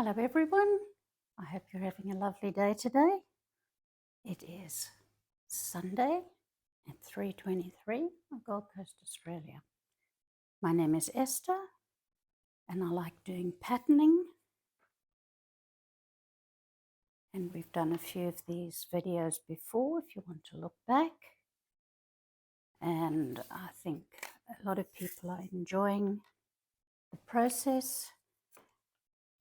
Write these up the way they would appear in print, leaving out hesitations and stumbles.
Hello everyone, I hope you're having a lovely day today. It is Sunday at 3:23 on Gold Coast, Australia. My name is Esther and I like doing patterning, and we've done a few of these videos before if you want to look back, and I think a lot of people are enjoying the process.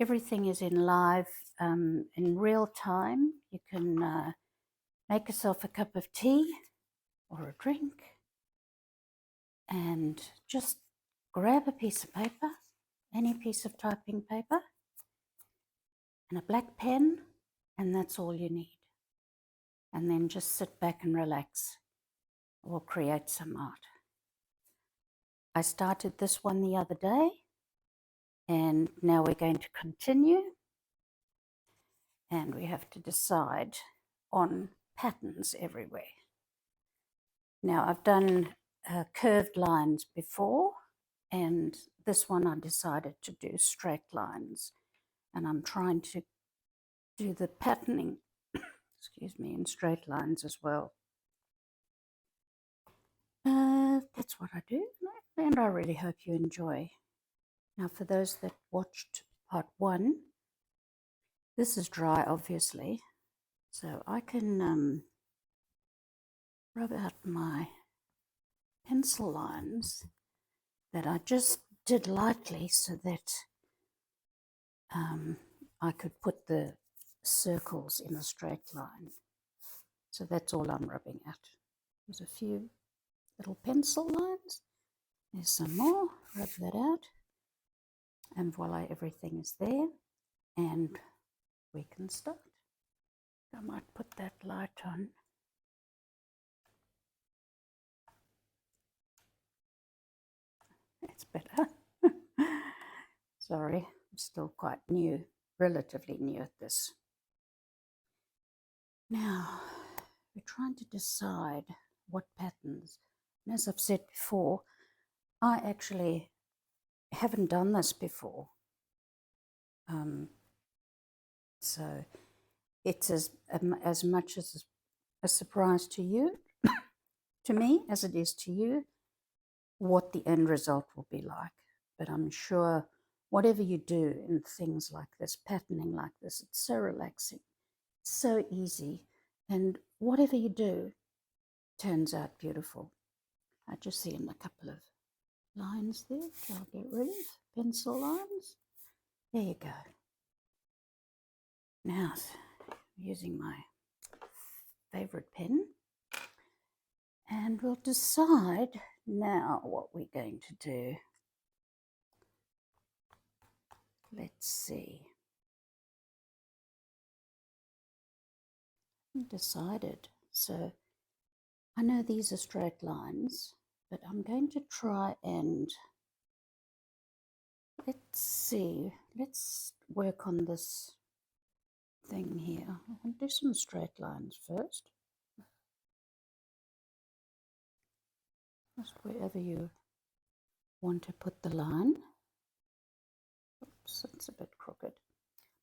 Everything is in live, in real time. You can make yourself a cup of tea or a drink and just grab a piece of paper, any piece of typing paper, and a black pen, and that's all you need. And then just sit back and relax or create some art. I started this one the other day, and now we're going to continue, and we have to decide on patterns everywhere. Now I've done curved lines before, and this one I decided to do straight lines, and I'm trying to do the patterning excuse me, in straight lines as well. That's what I do, and I really hope you enjoy. Now for those that watched part 1, this is dry obviously, so I can rub out my pencil lines that I just did lightly so that I could put the circles in a straight line. So that's all I'm rubbing out. There's a few little pencil lines. There's some more. Rub that out. And voila, everything is there. And we can start. I might put that light on. It's better. Sorry, I'm still quite new, relatively new at this. Now, we're trying to decide what patterns. And as I've said before, I actually haven't done this before. So it's as much as a surprise to you, to me, as it is to you, what the end result will be like. But I'm sure whatever you do in things like this, patterning like this, it's so relaxing, so easy, and whatever you do turns out beautiful. I just see in a couple of lines there, I'll get rid of pencil lines. There you go. Now, using my favorite pen, and we'll decide now what we're going to do. Let's see. I've decided. So I know these are straight lines, but I'm going to try and let's see. Let's work on this thing here. I'll do some straight lines first. Just wherever you want to put the line. Oops, it's a bit crooked.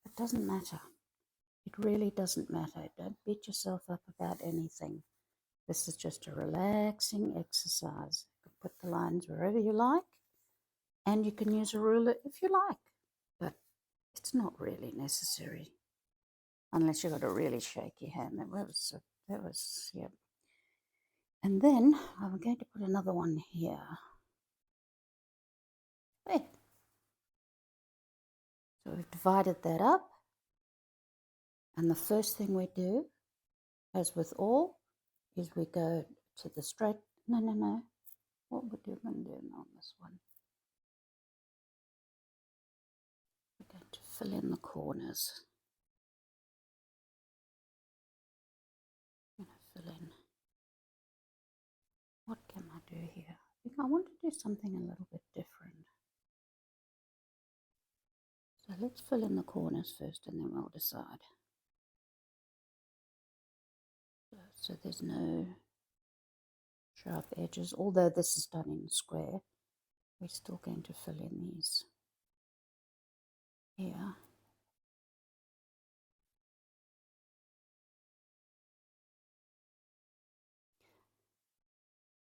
It doesn't matter. It really doesn't matter. Don't beat yourself up about anything. This is just a relaxing exercise. You can put the lines wherever you like, and you can use a ruler if you like, but it's not really necessary unless you've got a really shaky hand. That was, yeah. And then I'm going to put another one here. There. So we've divided that up, and the first thing we do, as with all, is we go to the straight, no. What would you going to do on this one? We're going to fill in the corners. I'm going to fill in. What can I do here? I think I want to do something a little bit different. So let's fill in the corners first and then we'll decide. So there's no sharp edges. Although this is done in square, we're still going to fill in these here.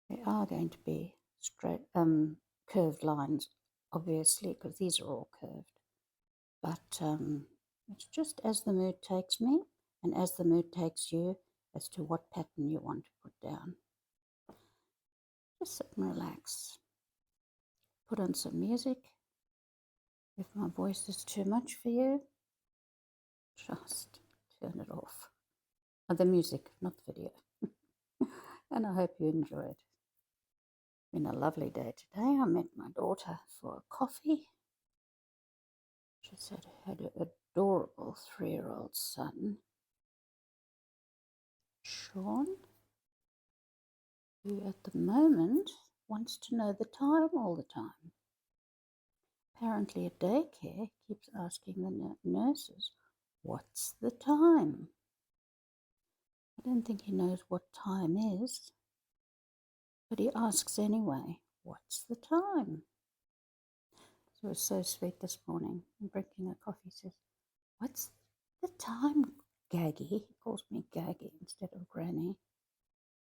There are going to be straight, curved lines, obviously, because these are all curved. But it's just as the mood takes me and as the mood takes you as to what pattern you want to put down. Just sit and relax. Put on some music. If my voice is too much for you, just turn it off. The music, not the video. And I hope you enjoyed. It's been a lovely day today. I met my daughter for a coffee. She said had an adorable 3-year-old son, Sean, who at the moment wants to know the time all the time. Apparently at daycare keeps asking the nurses, "What's the time?" I don't think he knows what time is, but he asks anyway, "What's the time?" So it was so sweet this morning. I'm drinking a coffee, he says, "What's the time, Gaggy?" He calls me Gaggy instead of Granny.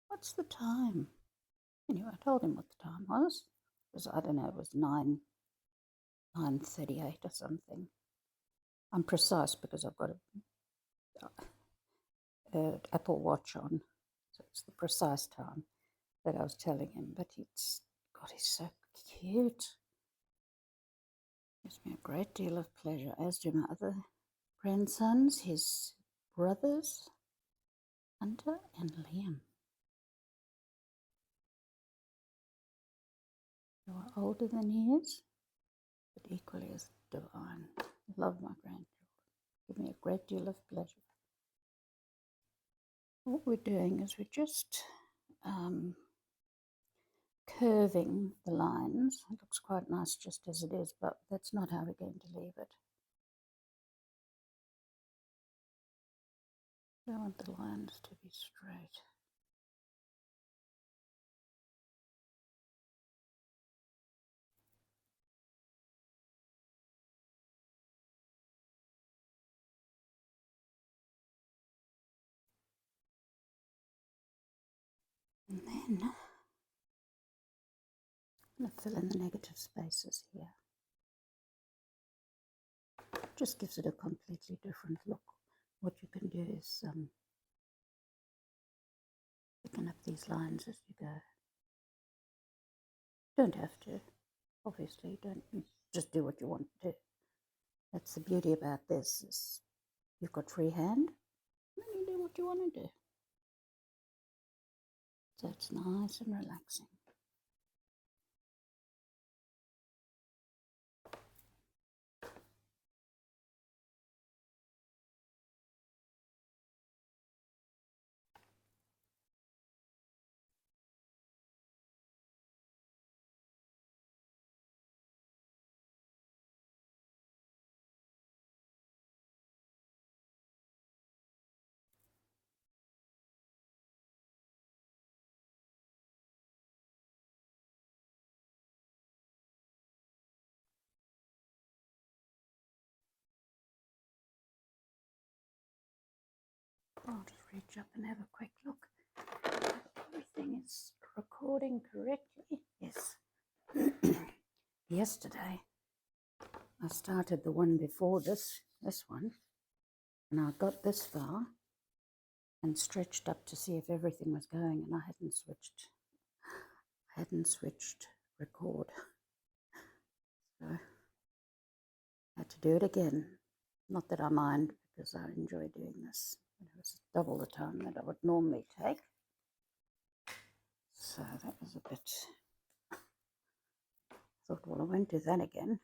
"What's the time?" Anyway, I told him what the time was. It was, I don't know, it was 9:38 or something. I'm precise because I've got a Apple Watch on, so it's the precise time that I was telling him. But God, he's so cute. Gives me a great deal of pleasure, as do my other grandsons, his brothers, Hunter and Liam. They are older than he is, but equally as divine. I love my grandchildren. Give me a great deal of pleasure. What we're doing is we're just curving the lines. It looks quite nice just as it is, but that's not how we're going to leave it. I want the lines to be straight. And then I'm going to fill in the negative spaces here. Just gives it a completely different look. What you can do is thicken up these lines as you go. Don't have to, obviously. Don't just do what you want to do. That's the beauty about this, is you've got free hand, and then you do what you want to do. So it's nice and relaxing. I'll just reach up and have a quick look. Everything is recording correctly. Yes. Yesterday, I started the one before this one, and I got this far and stretched up to see if everything was going, and I hadn't switched record. So I had to do it again. Not that I mind, because I enjoy doing this. It was double the time that I would normally take. So that was a bit... I thought, well, I won't do that again.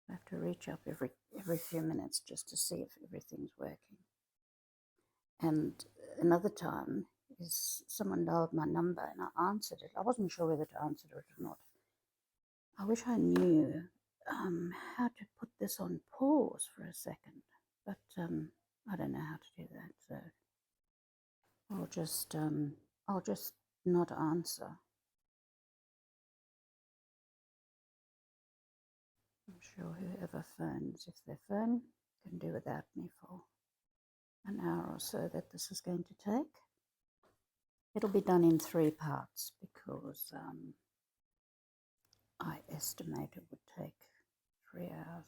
I have to reach up every few minutes just to see if everything's working. And another time is someone dialed my number and I answered it. I wasn't sure whether to answer it or not. I wish I knew how to put this on pause for a second, but I don't know how to do that. So I'll just not answer. I'm sure whoever phones, if they phone, can do without me for an hour or so that this is going to take. It'll be done in 3 parts because I estimate it would take 3 hours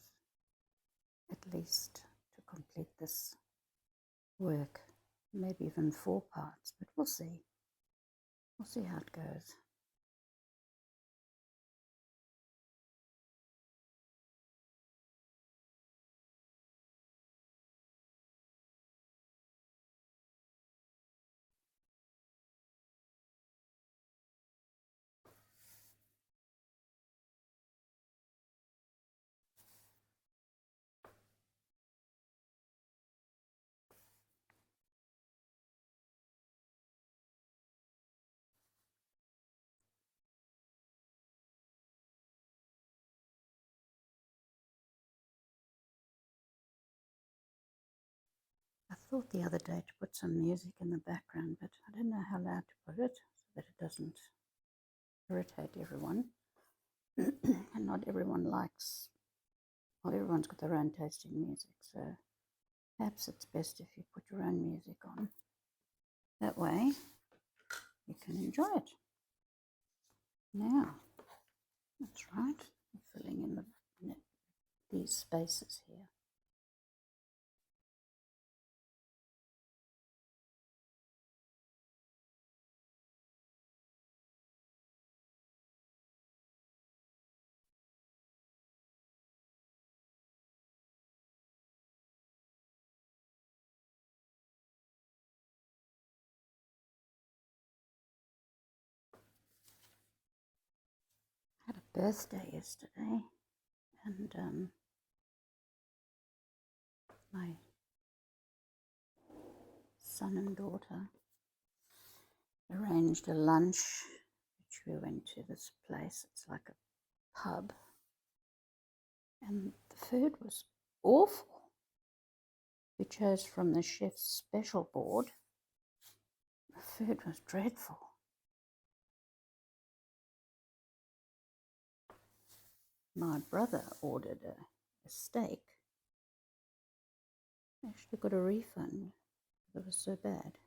at least to complete this work, maybe even 4 parts, but we'll see. We'll see how it goes. I thought the other day to put some music in the background, but I don't know how loud to put it so that it doesn't irritate everyone. And not everyone likes, well, everyone's got their own taste in music, so perhaps it's best if you put your own music on. That way you can enjoy it. Now, that's right, I'm filling in these spaces here. I had a birthday yesterday, and my son and daughter arranged a lunch, which we went to this place. It's like a pub, and the food was awful. We chose from the chef's special board. The food was dreadful. My brother ordered a steak. Actually got a refund. It was so bad.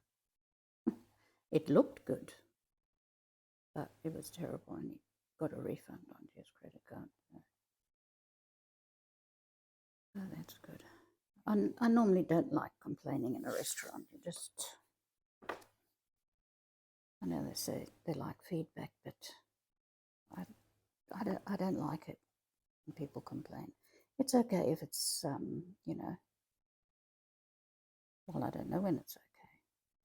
It looked good, but it was terrible, and he got a refund on his credit card. So that's good. I normally don't like complaining in a restaurant. You just, I know they say they like feedback, but I don't like it when people complain. It's okay if it's, you know, well, I don't know when it's okay.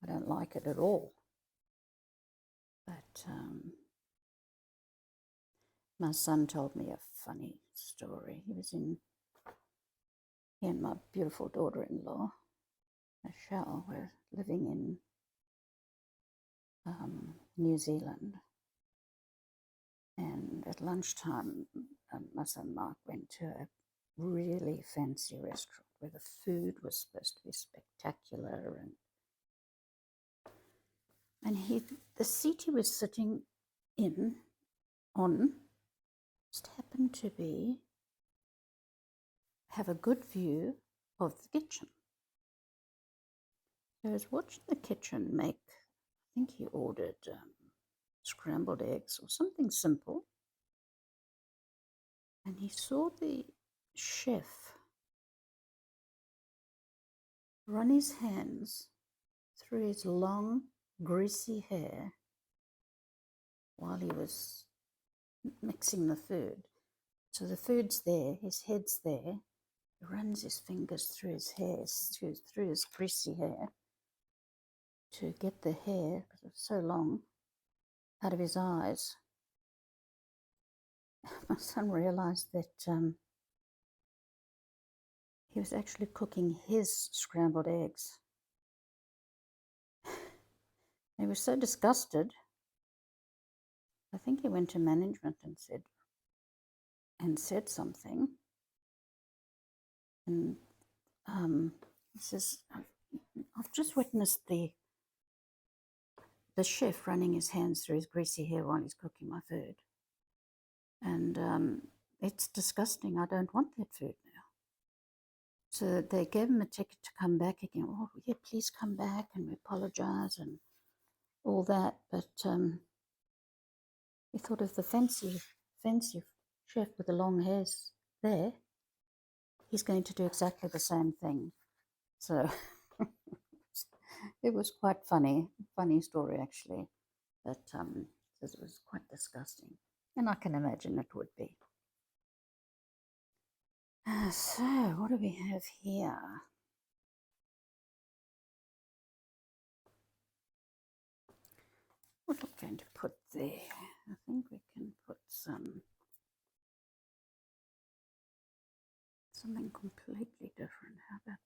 I don't like it at all. But my son told me a funny story. He and my beautiful daughter-in-law, Michelle, were living in New Zealand. And at lunchtime, my son Mark went to a really fancy restaurant where the food was supposed to be spectacular, and the seat he was sitting on just happened to have a good view of the kitchen. So I was watching the kitchen make, I think he ordered scrambled eggs or something simple, and he saw the chef run his hands through his long, greasy hair while he was mixing the food. So the food's there, his head's there, he runs his fingers through his hair, through his greasy hair to get the hair, because it was so long, out of his eyes. My son realized that he was actually cooking his scrambled eggs. He was so disgusted. I think he went to management and said something. And he says, I've just witnessed the chef running his hands through his greasy hair while he's cooking my food. And it's disgusting. I don't want that food now. So they gave him a ticket to come back again. Oh, yeah, please come back, and we apologize and all that, but he thought of the fancy chef with the long hairs there. He's going to do exactly the same thing. So it was quite funny story actually, but it was quite disgusting, and I can imagine it would be. So what do we have here? What are we going to put there? I think we can put something completely different. How about that?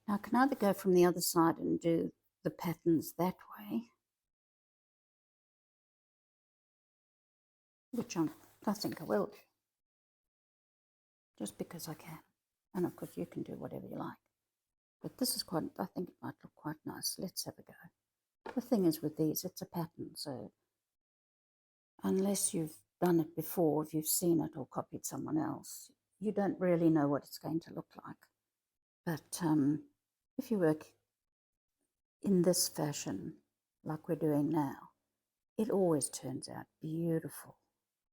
Now I can either go from the other side and do the patterns that way, which I think I will do, just because I can. And of course you can do whatever you like. But this is quite, I think it might look quite nice. Let's have a go. The thing is with these, it's a pattern, so unless you've done it before, if you've seen it or copied someone else, you don't really know what it's going to look like. But if you work in this fashion, like we're doing now, it always turns out beautiful,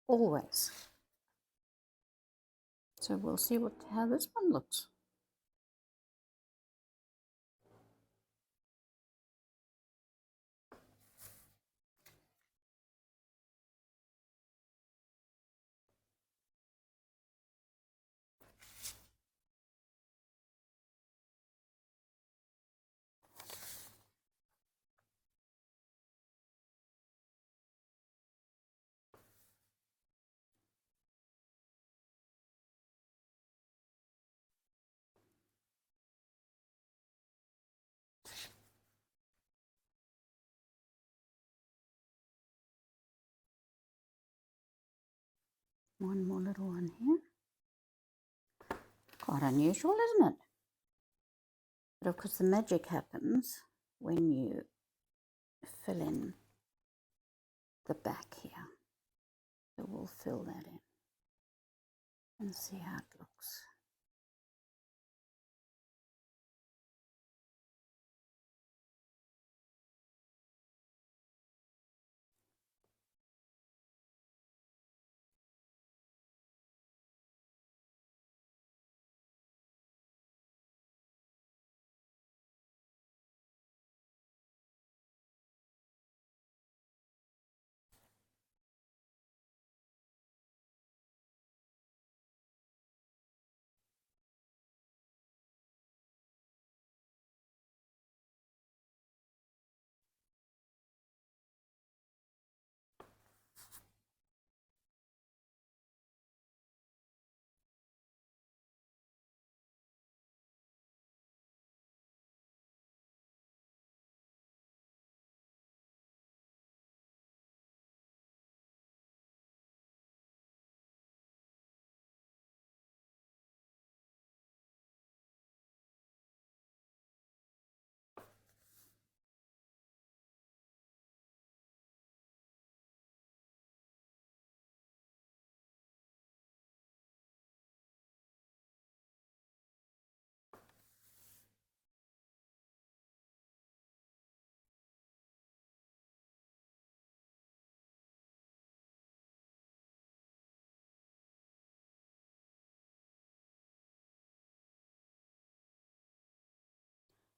always. So we'll see how this one looks. One more little one here. Quite unusual, isn't it? But of course the magic happens when you fill in the back here. So we'll fill that in and see how it looks.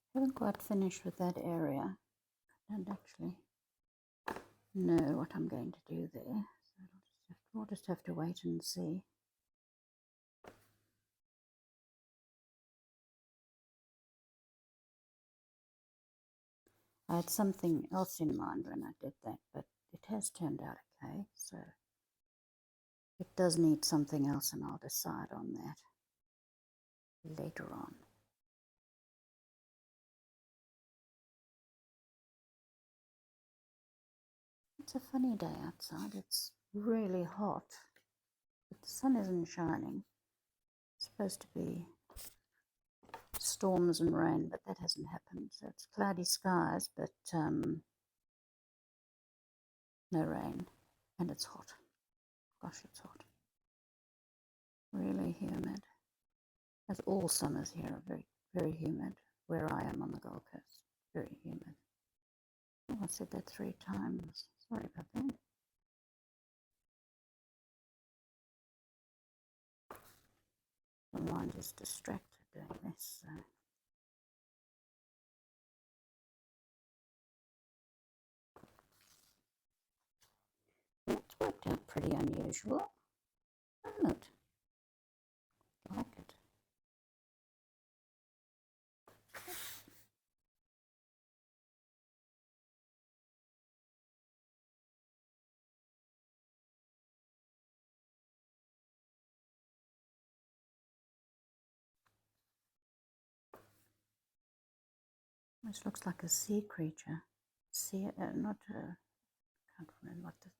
I haven't quite finished with that area. I don't actually know what I'm going to do there. So we'll just have to wait and see. I had something else in mind when I did that, but it has turned out Okay, so it does need something else, and I'll decide on that later on. It's a funny day outside. It's really hot, but the sun isn't shining. It's supposed to be storms and rain, but that hasn't happened. So it's cloudy skies, but no rain, and it's hot. Gosh, it's hot. Really humid. As all summers here are very, very humid. Where I am on the Gold Coast, very humid. Oh, I said that 3 times. Sorry about that. My mind is distracted doing this. So. It's worked out pretty unusual, hasn't it? I like it. This looks like a sea creature. Sea, not a, can't remember what the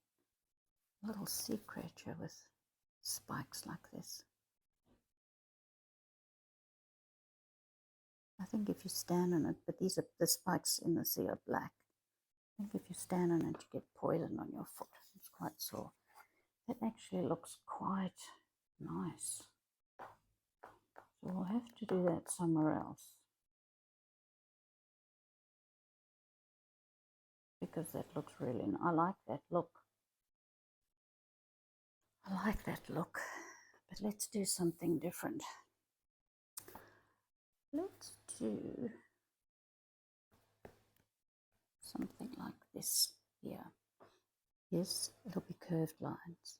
little sea creature with spikes like this. I think if you stand on it, but these are the spikes in the sea are black. I think if you stand on it, you get poison on your foot. It's quite sore. That actually looks quite nice. So we'll have to do that somewhere else, because that looks really nice. I like that look. I like that look. But let's do something different. Let's do something like this here. Yes, it'll be curved lines.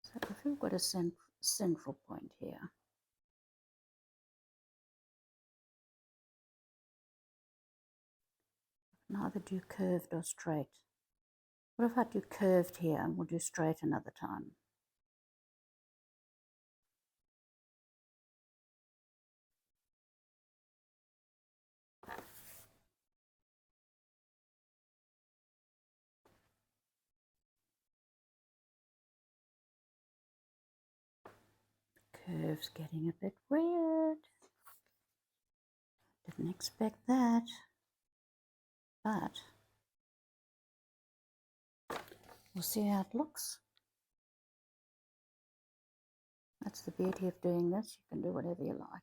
So if we've got a central point here, I can either do curved or straight. What if I do curved here and we'll do straight another time? Curves getting a bit weird. Didn't expect that. But we'll see how it looks. That's the beauty of doing this. You can do whatever you like.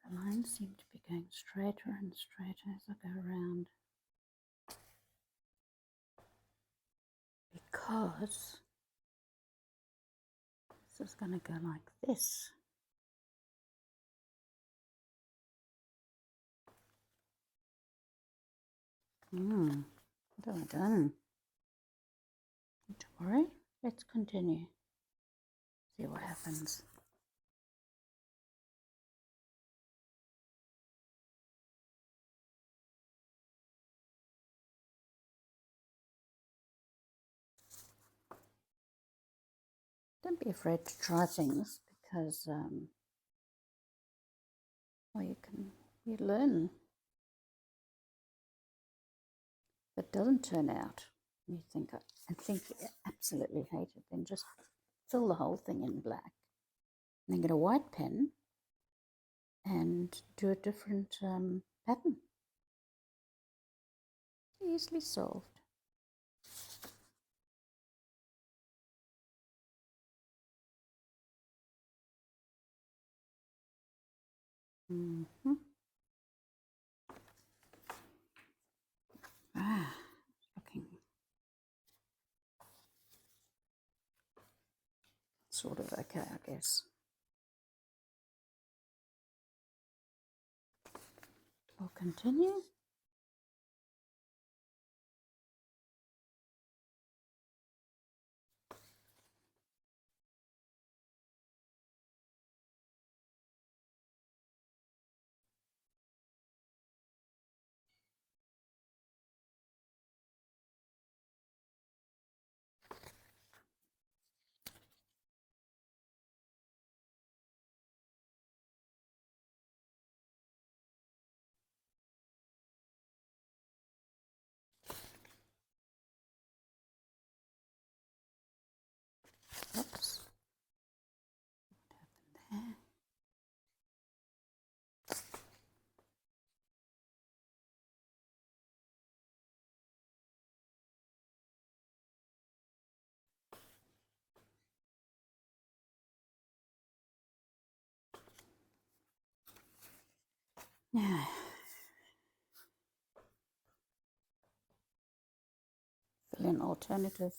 The lines seem to be going straighter and straighter as I go around, because this is going to go like this. What have I done? Don't worry, let's continue. See what happens. Don't be afraid to try things, because well, you learn. If it doesn't turn out, you think you absolutely hate it, then just fill the whole thing in black. And then get a white pen and do a different pattern. Easily solved. Mm-hmm. Looking sort of okay, I guess. We'll continue. Oops. There. Now, fill in alternative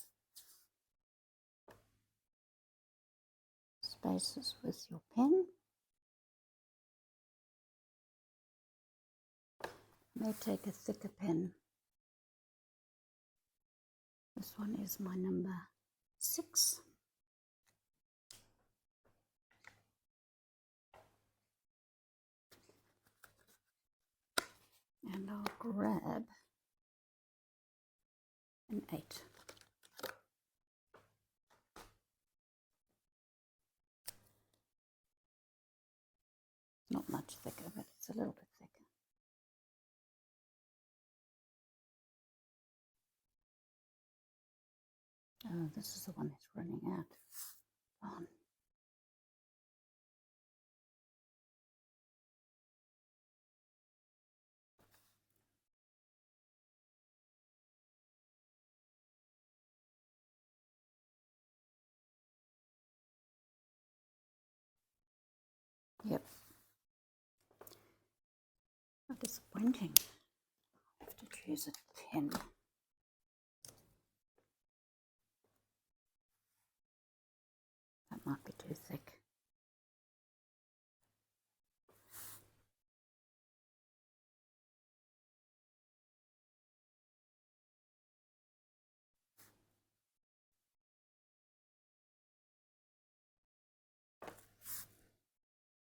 spaces with your pen. I may take a thicker pen. This one is my number 6. And I'll grab an 8. Not much thicker, but it's a little bit thicker. Oh, this is the one that's running out. On. Yep. How disappointing. I have to choose a pen. That might be too thick.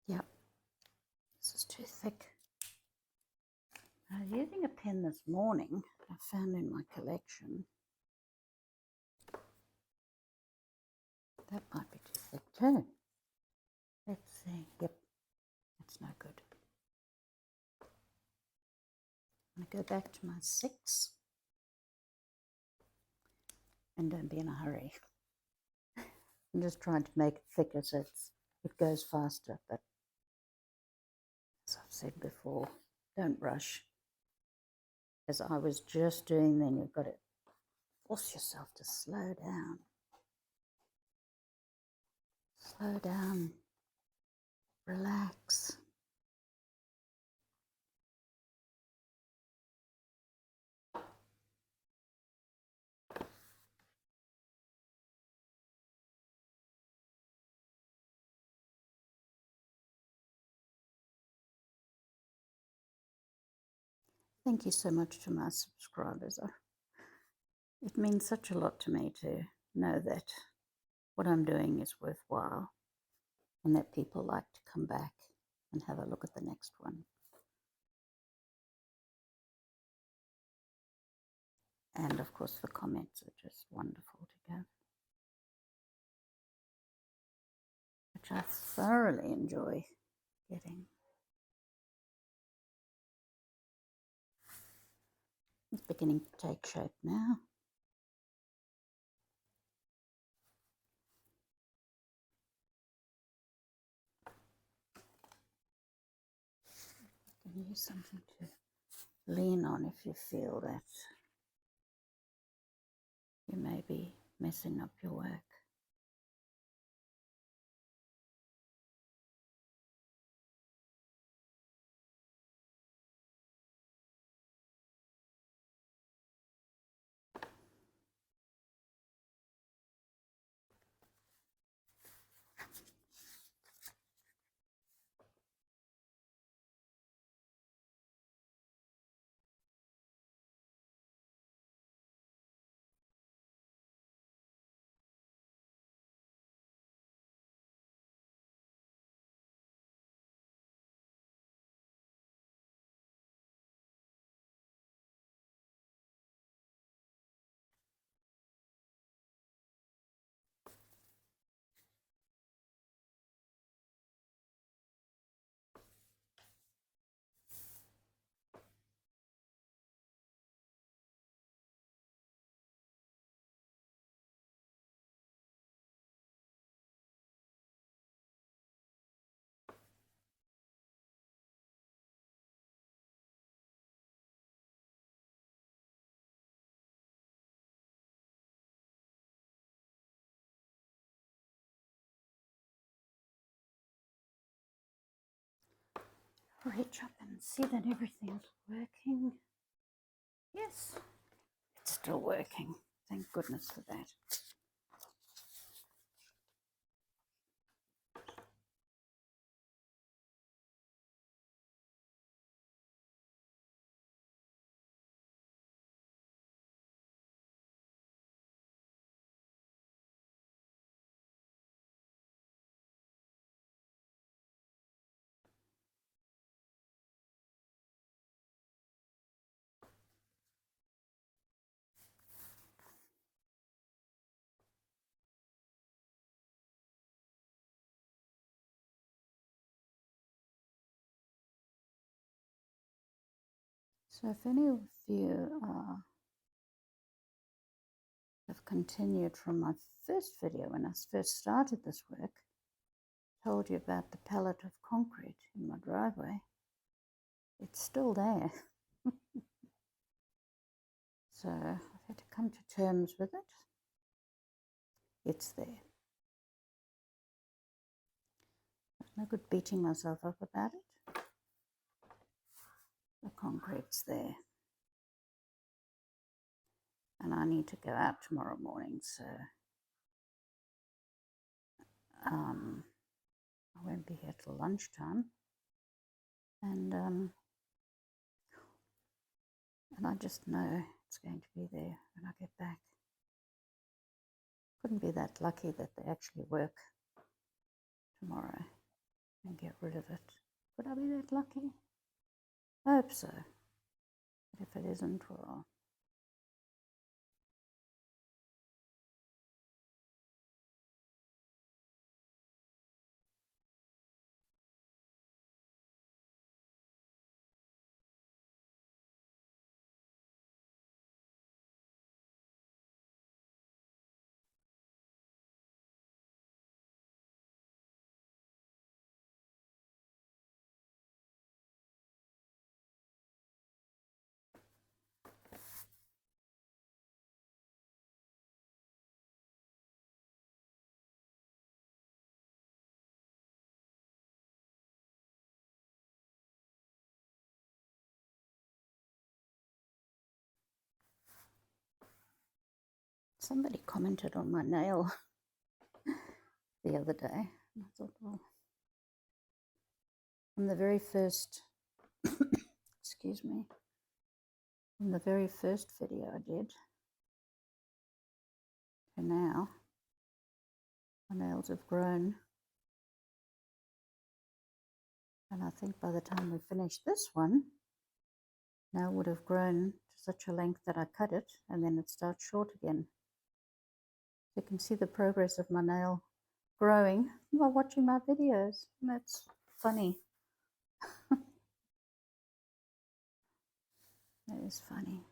Yep. This is too thick. I was using a pen this morning I found in my collection. That might be too thick too. Let's see. Yep, that's no good. I'm going to go back to my 6 and don't be in a hurry. I'm just trying to make it thicker so it goes faster, but as I've said before, don't rush. As I was just doing, then you've got to force yourself to slow down. Slow down. Relax. Thank you so much to my subscribers. It means such a lot to me to know that what I'm doing is worthwhile and that people like to come back and have a look at the next one. And of course the comments are just wonderful to go, which I thoroughly enjoy getting. It's beginning to take shape now. You can use something to lean on if you feel that you may be messing up your work. reach up and see that everything's working. Yes, it's still working. Thank goodness for that. So if any of you have continued from my first video when I first started this work, told you about the pallet of concrete in my driveway, it's still there. So I've had to come to terms with it. It's there. There's no good beating myself up about it. The concrete's there. And I need to go out tomorrow morning, so I won't be here till lunchtime. And I just know it's going to be there when I get back. Couldn't be that lucky that they actually work tomorrow and get rid of it. Could I be that lucky? I hope so. But if it isn't, well, somebody commented on my nail the other day. And I thought, well, from the very first, excuse me, from the very first video I did to now, my nails have grown. And I think by the time we finish this one, nail would have grown to such a length that I cut it and then it starts short again. You can see the progress of my nail growing by watching my videos. That's funny. That is funny.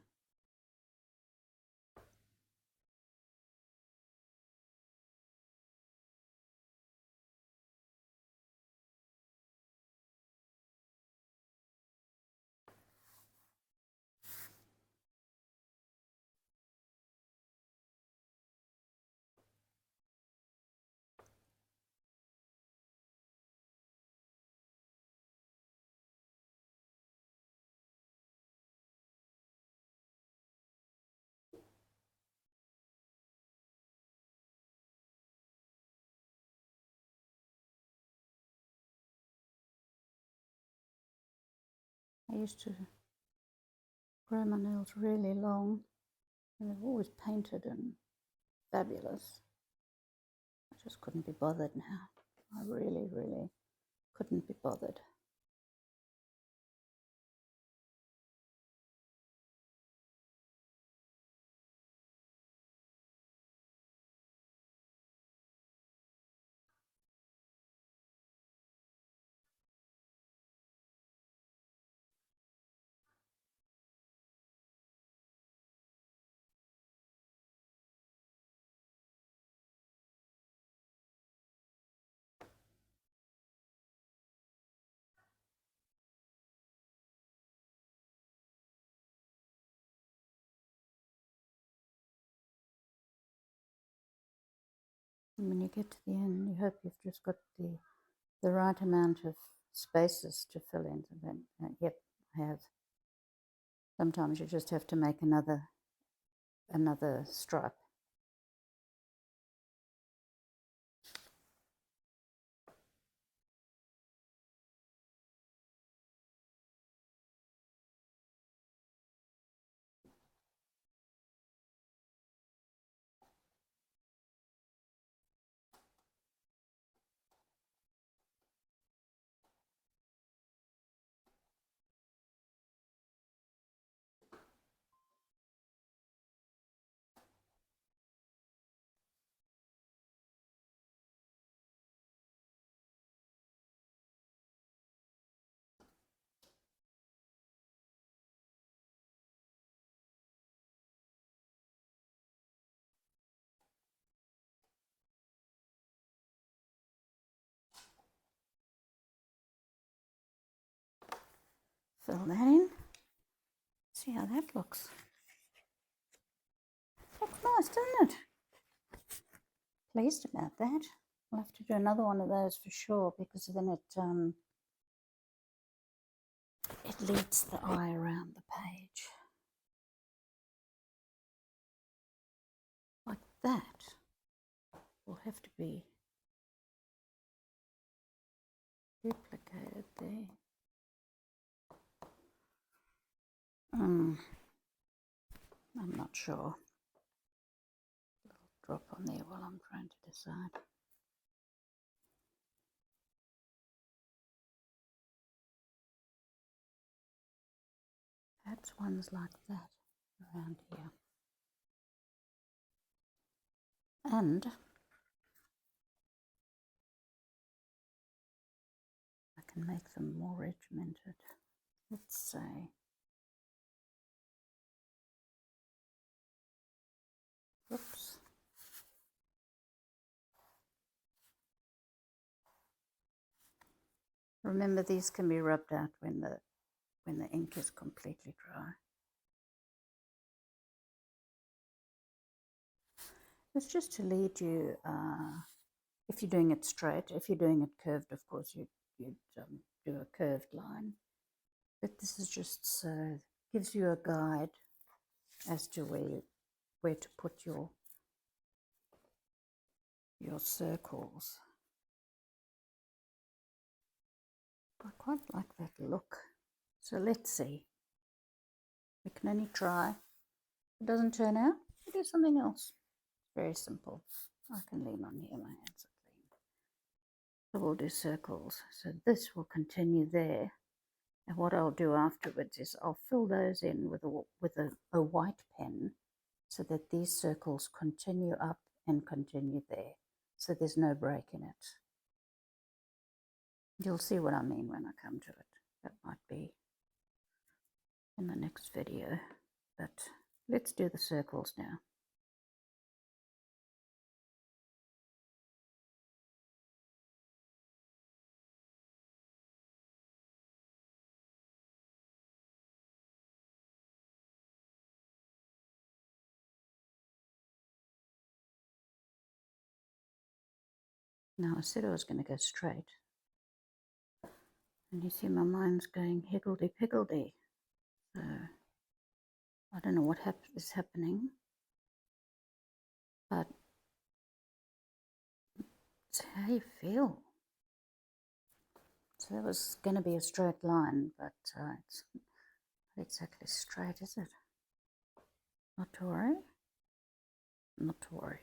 I used to grow my nails really long and they're always painted and fabulous. I just couldn't be bothered now. I really, really couldn't be bothered. And when you get to the end, you hope you've just got the right amount of spaces to fill in. And then, yep, I have. Sometimes you just have to make another stripe. Fill that in. See how that looks. Looks nice, doesn't it? Pleased about that. We'll have to do another one of those for sure, because then it leads the eye around the page. Like that. Will have to be duplicated there. I'm not sure. A little drop on there while I'm trying to decide. Perhaps ones like that around here. And I can make them more regimented. Let's say, oops. Remember, these can be rubbed out when the ink is completely dry. It's just to lead you, if you're doing it straight. If you're doing it curved, of course, you'd do a curved line. But this is just so, gives you a guide as to where to put your circles. I quite like that look. So let's see. We can only try. If it doesn't turn out, we'll do something else. Very simple. I can lean on here, my hands are clean. So we'll do circles. So this will continue there. And what I'll do afterwards is I'll fill those in with a white pen so that these circles continue up and continue there. So there's no break in it. You'll see what I mean when I come to it. That might be in the next video. But let's do the circles now. Now, I said I was going to go straight. And you see my mind's going higgledy-piggledy. So, I don't know what is happening. But, it's how you feel. So that was going to be a straight line, but it's not exactly straight, is it? Not to worry. Not to worry.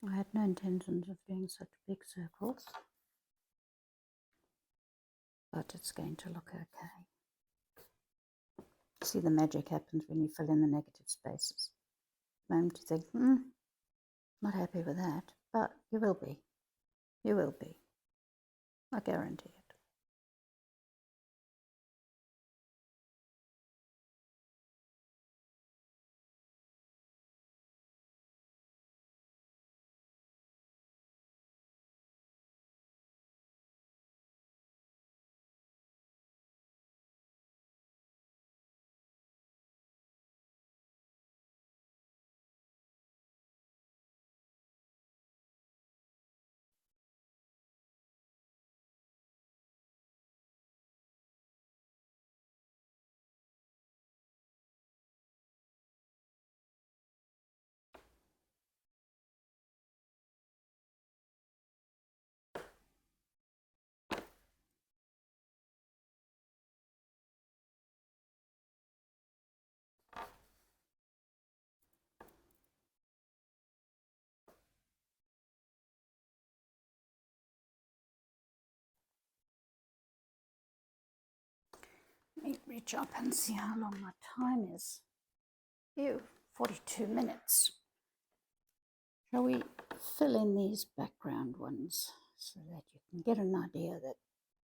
I had no intentions of doing such big circles, but it's going to look okay. See, the magic happens when you fill in the negative spaces. The moment you think, not happy with that, but you will be. You will be. I guarantee it. Let me reach up and see how long my time is. Ew, 42 minutes. Shall we fill in these background ones so that you can get an idea that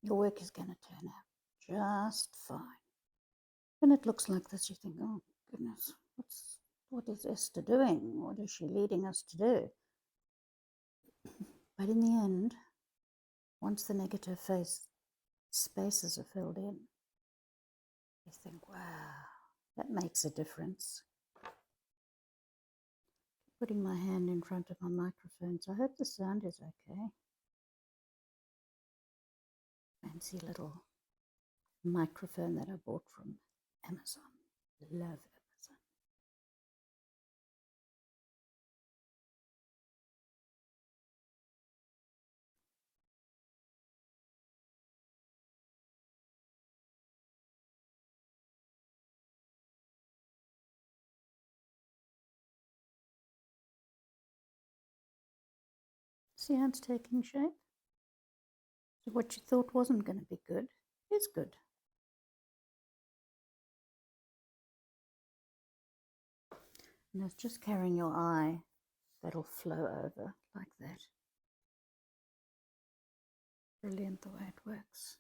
your work is going to turn out just fine. When it looks like this, you think, oh goodness, what is Esther doing? What is she leading us to do? But in the end, once the negative spaces are filled in, you think, wow, that makes a difference. Putting my hand in front of my microphone, so I hope the sound is okay. Fancy little microphone that I bought from Amazon. Love Amazon. See how it's taking shape? So what you thought wasn't going to be good is good. And it's just carrying your eye that'll flow over like that. Brilliant the way it works.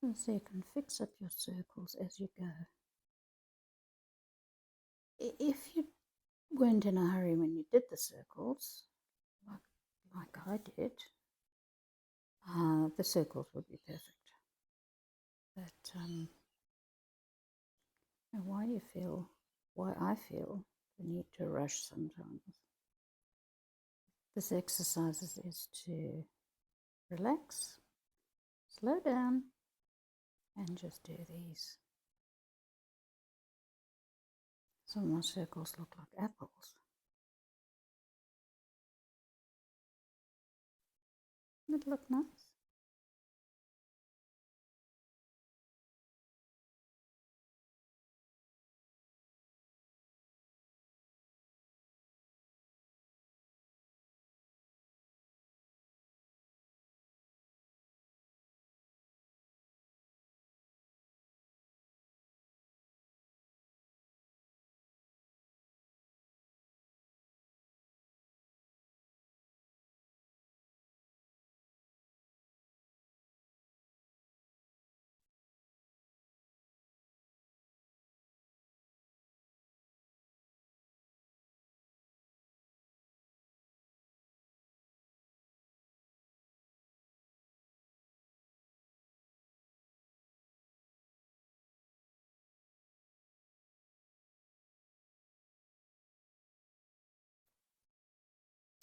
And so you can fix up your circles as you go. If you weren't in a hurry when you did the circles, like I did, the circles would be perfect. But why I feel the need to rush sometimes. This exercise is to relax, slow down, and just do these. Some of my circles look like apples. It look nice.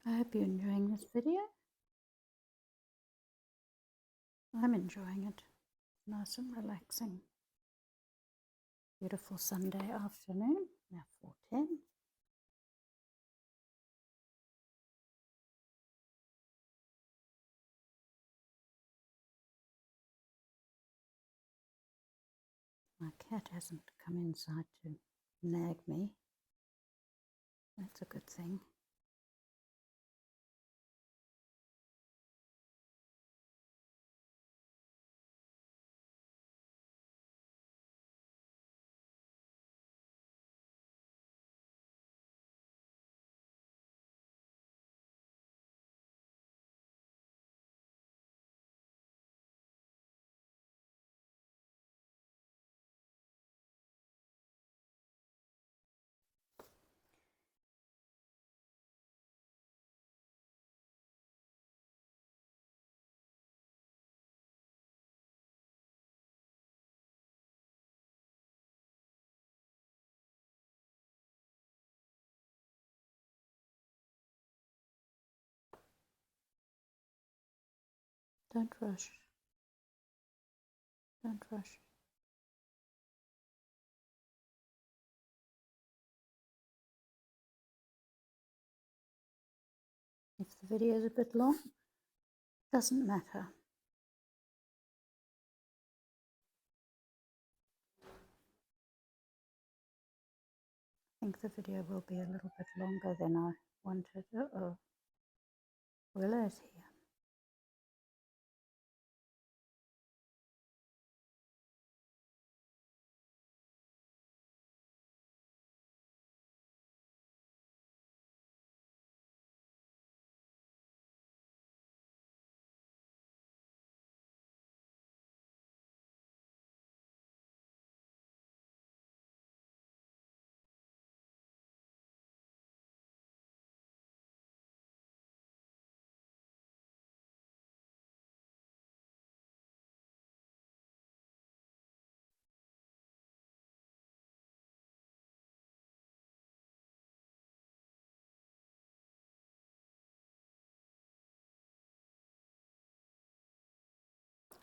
I hope you're enjoying this video. I'm enjoying it. Nice and relaxing. Beautiful Sunday afternoon, now 4:10. My cat hasn't come inside to nag me. That's a good thing. Don't rush. Don't rush. If the video is a bit long, doesn't matter. I think the video will be a little bit longer than I wanted. Uh-oh. Willow's here.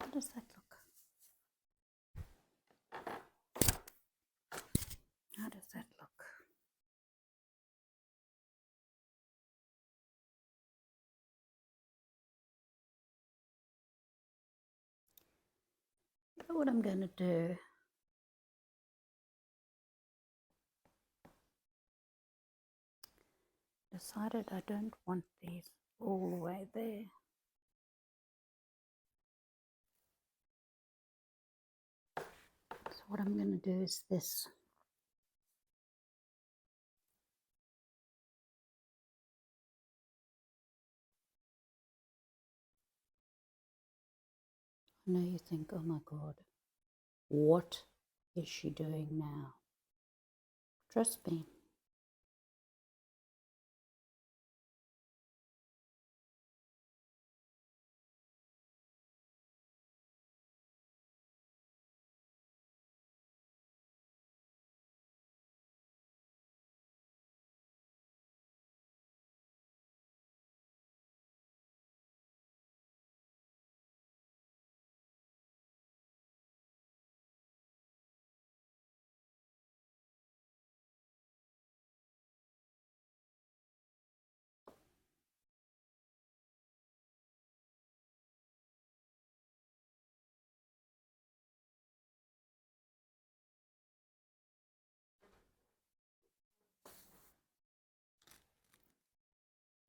How does that look? How does that look? You know what I'm going to do? Decided I don't want these all the way there. So what I'm going to do is this. I know you think, oh my God, what is she doing now? Trust me.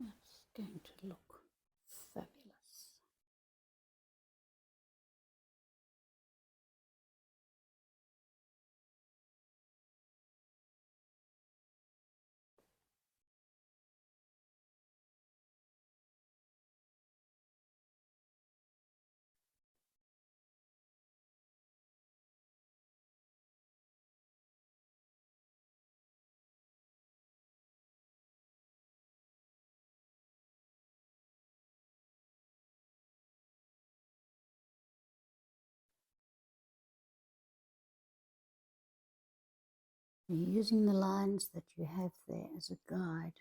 That's going to look fabulous. You're using the lines that you have there as a guide.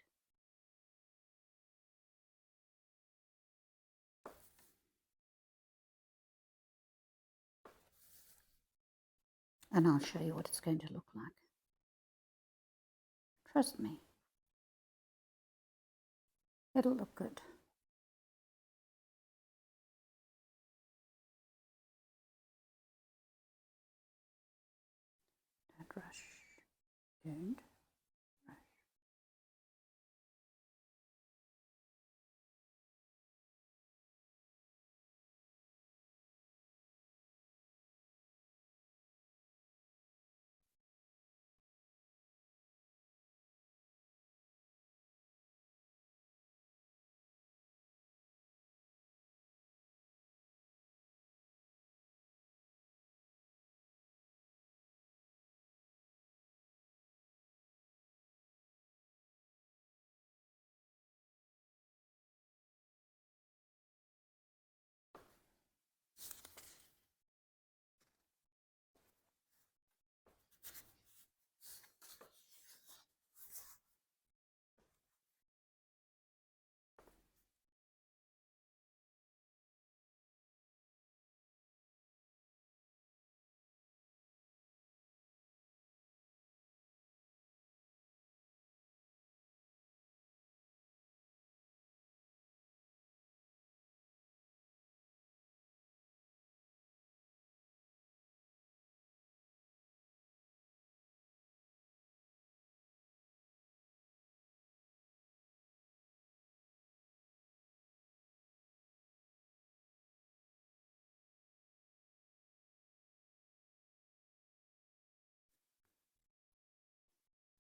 And I'll show you what it's going to look like. Trust me. It'll look good. Don't rush. Don't rush.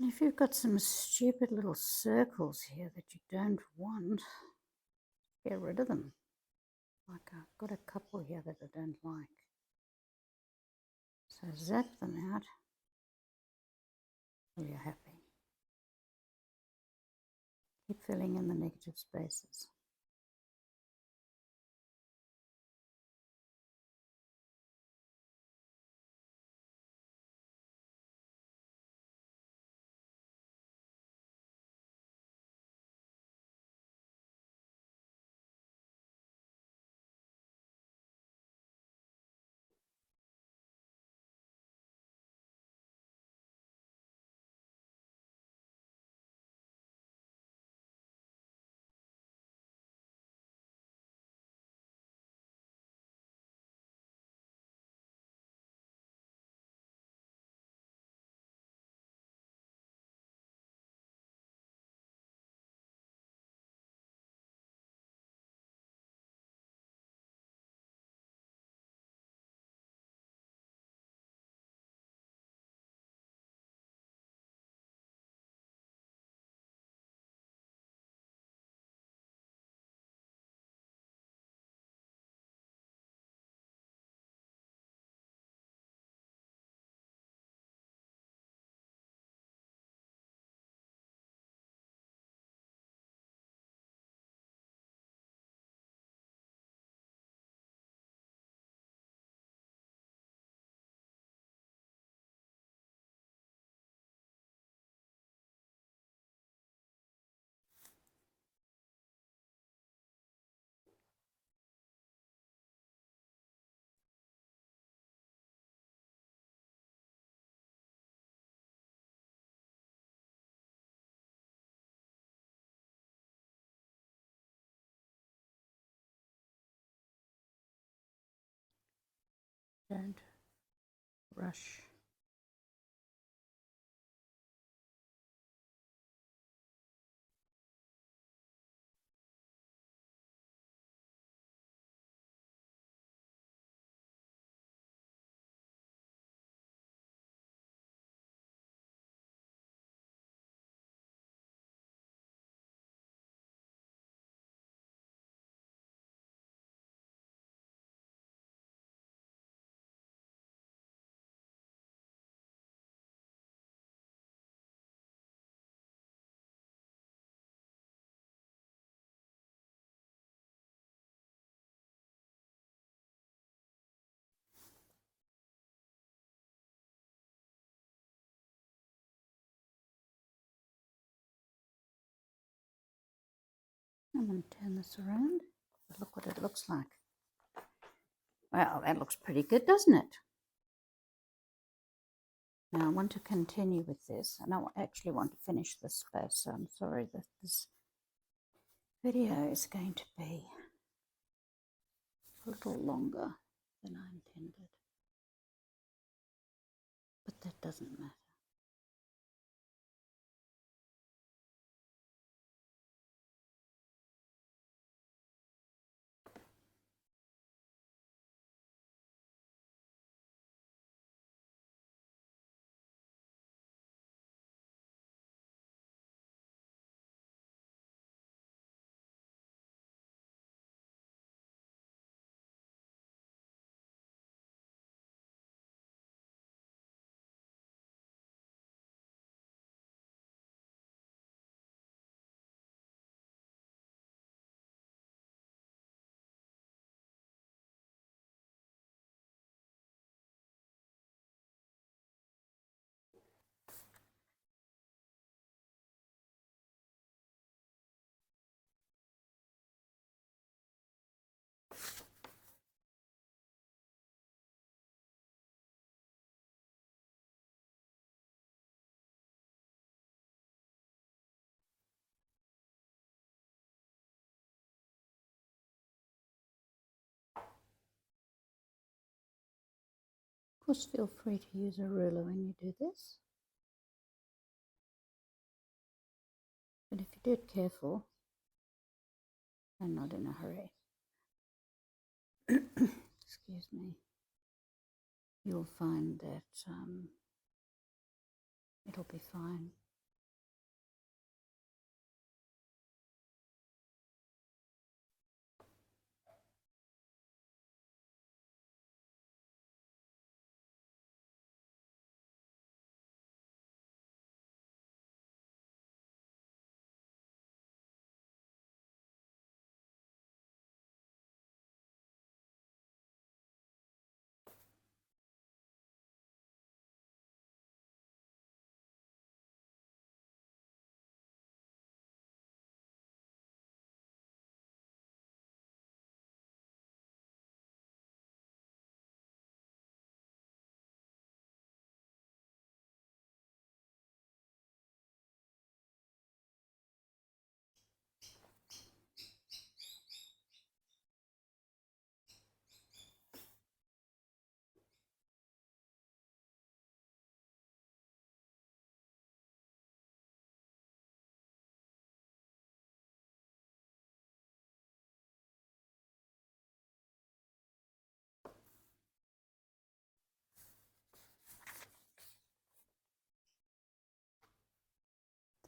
And if you've got some stupid little circles here that you don't want, get rid of them. Like I've got a couple here that I don't like. So zap them out till you're happy. Keep filling in the negative spaces. Don't rush. I'm going to turn this around. Look what it looks like. Well, that looks pretty good, doesn't it? Now I want to continue with this, and I actually want to finish this space, so I'm sorry that this video is going to be a little longer than I intended, but that doesn't matter. Of course, feel free to use a ruler when you do this, but if you do it careful and not in a hurry, excuse me, you'll find that it'll be fine.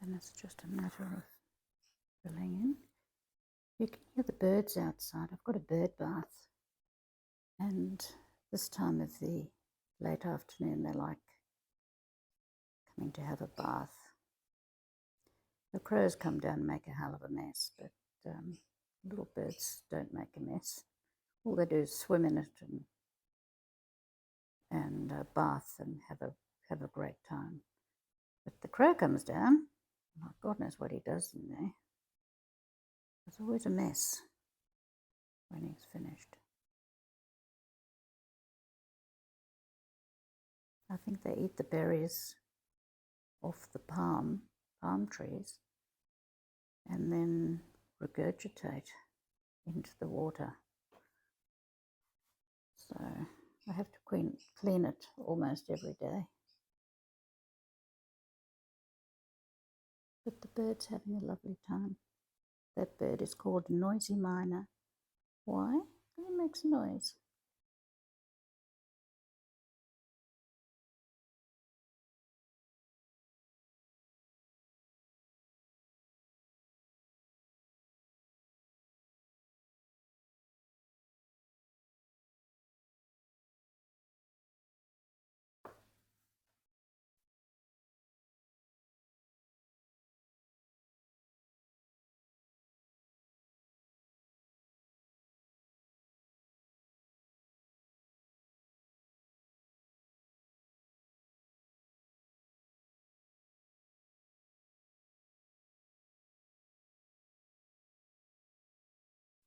Then it's just a matter of filling in. You can hear the birds outside. I've got a bird bath, and this time of the late afternoon they like coming to have a bath. The crows come down and make a hell of a mess, but little birds don't make a mess. All they do is swim in it and bath and have a great time. But the crow comes down, oh, God knows what he does in there. It's always a mess when he's finished. I think they eat the berries off the palm trees and then regurgitate into the water. So I have to clean it almost every day. But the bird's having a lovely time. That bird is called a noisy miner. Why? Because it makes noise.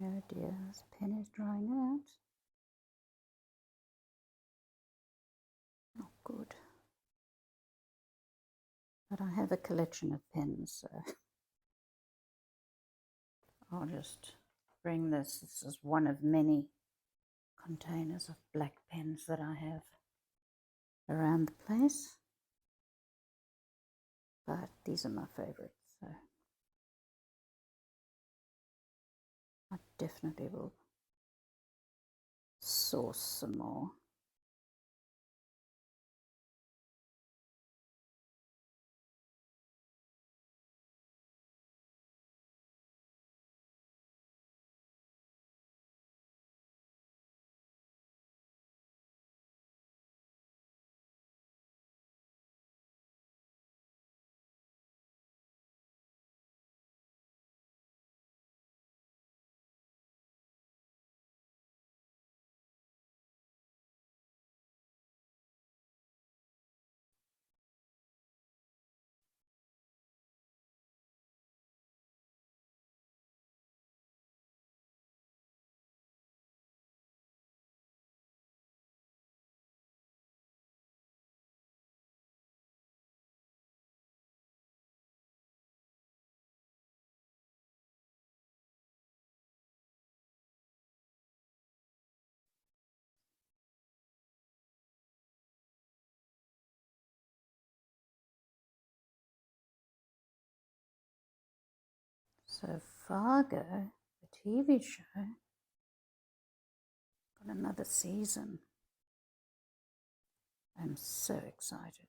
Oh dear, this pen is drying out. Not good. But I have a collection of pens, so I'll just bring this. This is one of many containers of black pens that I have around the place. But these are my favorites, so I definitely will source some more. So Fargo, the TV show, got another season. I'm so excited.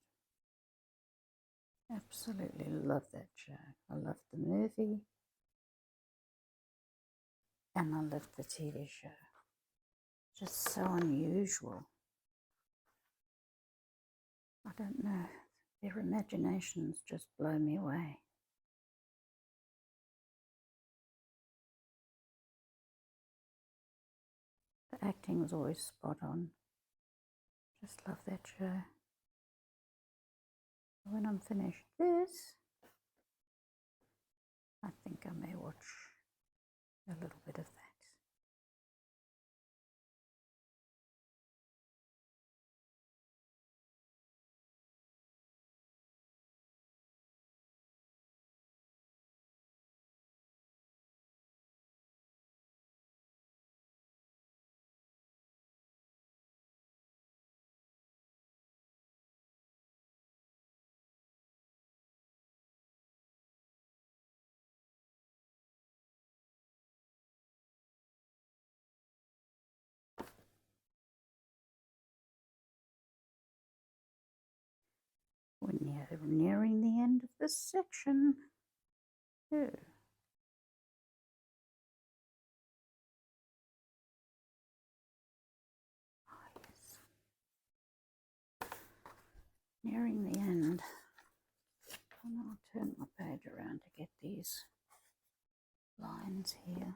Absolutely love that show. I love the movie and I love the TV show. Just so unusual. I don't know. Their imaginations just blow me away. The acting was always spot on. Just love that show. When I'm finished this, I think I may watch a little bit of that. We're nearing the end of this section. Oh. Yes. Nearing the end. And I'll turn my page around to get these lines here.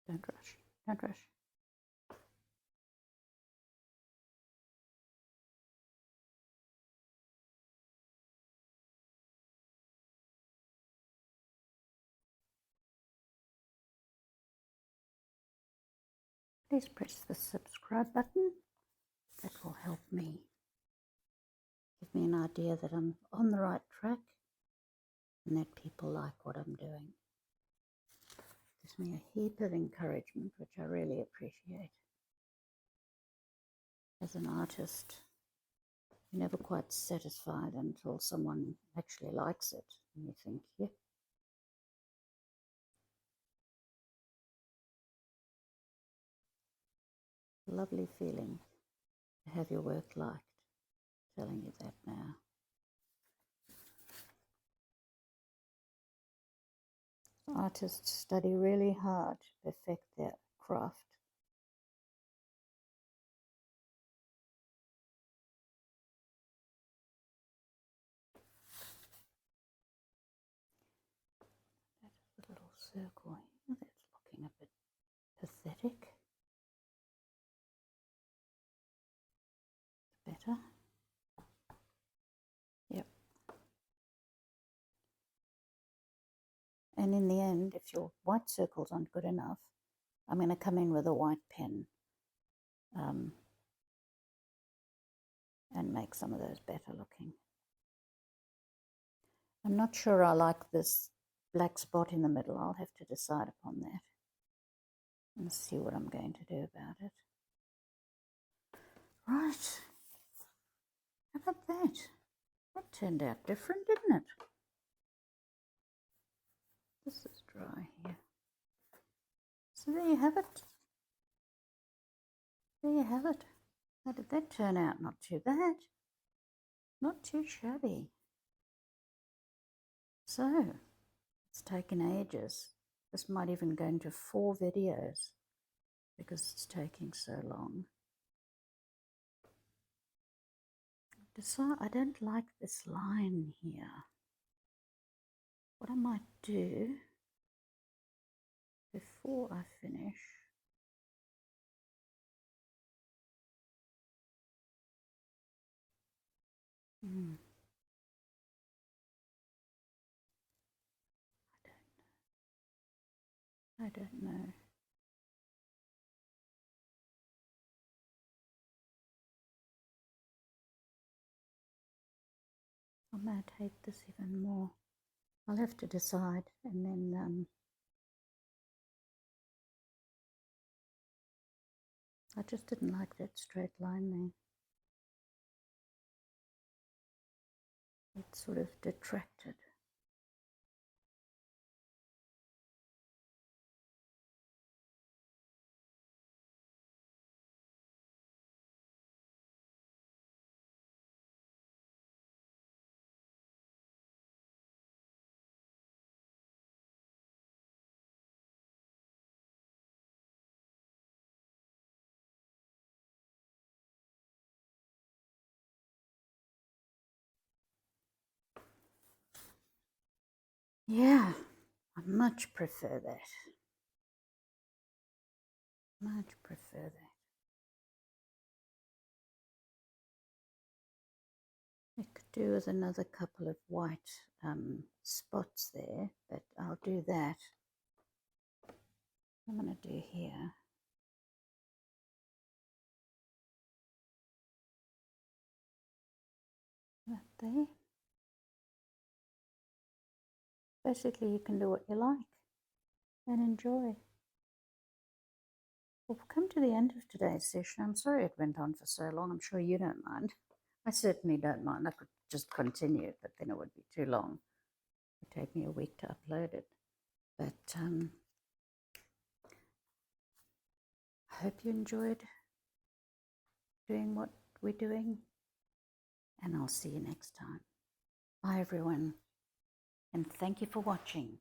Don't rush. Don't rush. please press the subscribe button. That will help me. Give me an idea that I'm on the right track and that people like what I'm doing. Gives me a heap of encouragement, which I really appreciate. As an artist, you're never quite satisfied until someone actually likes it and you think, yeah. Lovely feeling to have your work liked. Telling you that now. Artists study really hard to perfect their craft. That's a little circle here that's looking a bit pathetic. Better. Yep. And in the end, if your white circles aren't good enough, I'm going to come in with a white pen and make some of those better looking. I'm not sure I like this black spot in the middle. I'll have to decide upon that and see what I'm going to do about it. Right. How about that? That turned out different, didn't it? This is dry here. So there you have it. There you have it. How did that turn out? Not too bad. Not too shabby. So, it's taken ages. This might even go into 4 videos because it's taking so long. I don't like this line here. What I might do before I finish I don't know. I might hate this even more. I'll have to decide, and then I just didn't like that straight line there. It sort of detracted. Yeah, I much prefer that. Much prefer that. I could do with another couple of white spots there, but I'll do that. I'm going to do here. That there. Basically, you can do what you like and enjoy. We've come to the end of today's session. I'm sorry it went on for so long. I'm sure you don't mind. I certainly don't mind. I could just continue, but then it would be too long. It would take me a week to upload it. But I hope you enjoyed doing what we're doing, and I'll see you next time. Bye, everyone, and thank you for watching.